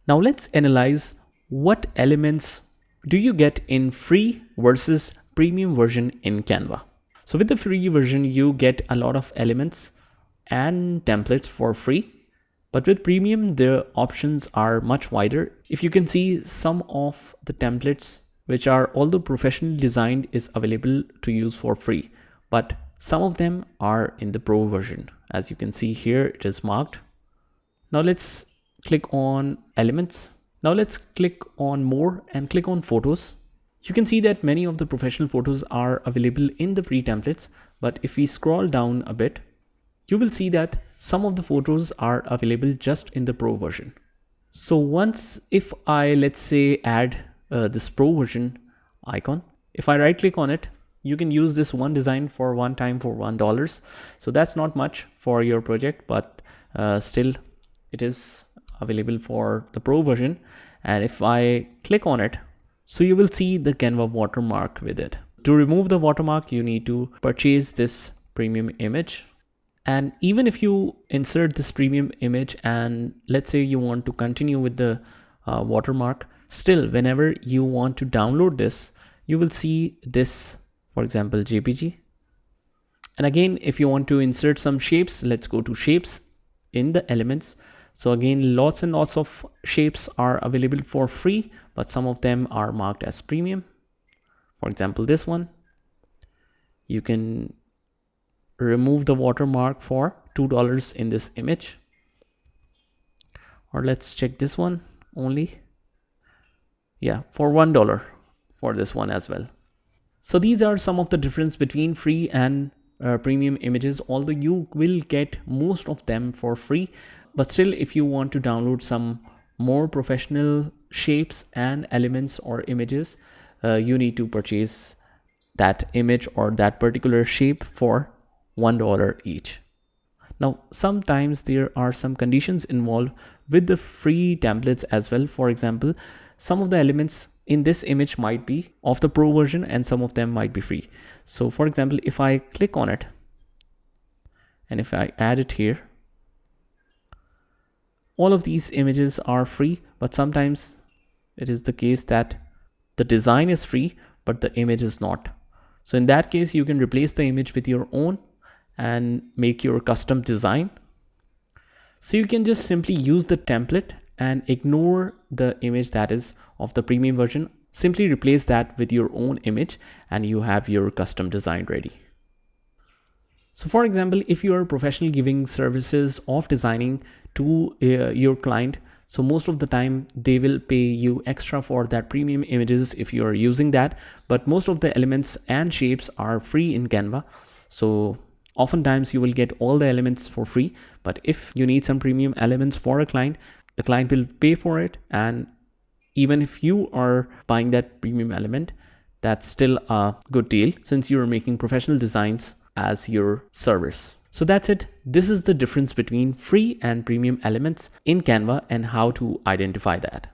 Now let's analyze what elements do you get in free versus premium version in Canva. So with the free version, you get a lot of elements and templates for free. But with premium, the options are much wider. If you can see, some of the templates, which are although professionally designed, is available to use for free, but some of them are in the pro version. As you can see here, it is marked. Now let's click on elements. Now let's click on more and click on photos. You can see that many of the professional photos are available in the free templates, but if we scroll down a bit, you will see that some of the photos are available just in the pro version. So if I, let's say, add this pro version icon, if I right click on it, you can use this one design for one time for $1. So that's not much for your project, but still it is available for the pro version. And if I click on it, so you will see the Canva watermark with it. To remove the watermark, you need to purchase this premium image. And even if you insert this premium image and let's say you want to continue with the watermark, still whenever you want to download this, you will see this, for example, JPG. And again, if you want to insert some shapes, let's go to shapes in the elements. So again, lots and lots of shapes are available for free, but some of them are marked as premium. For example, this one, you can remove the watermark for $2 in this image. Or let's check this one only. Yeah, for $1 for this one as well. So these are some of the difference between free and premium images, although you will get most of them for free. But still, if you want to download some more professional shapes and elements or images, you need to purchase that image or that particular shape for $1 each. Now, sometimes there are some conditions involved with the free templates as well. For example, some of the elements in this image might be of the pro version and some of them might be free. So for example, if I click on it and if I add it here, all of these images are free, but sometimes it is the case that the design is free, but the image is not. So in that case, you can replace the image with your own and make your custom design. So you can just simply use the template and ignore the image that is of the premium version. Simply replace that with your own image and you have your custom design ready. So for example, if you are professionally giving services of designing to your client, so most of the time they will pay you extra for that premium images if you are using that, but most of the elements and shapes are free in Canva. So oftentimes you will get all the elements for free, but if you need some premium elements for a client, the client will pay for it. And even if you are buying that premium element, that's still a good deal since you're making professional designs as your service. So that's it. This is the difference between free and premium elements in Canva and how to identify that.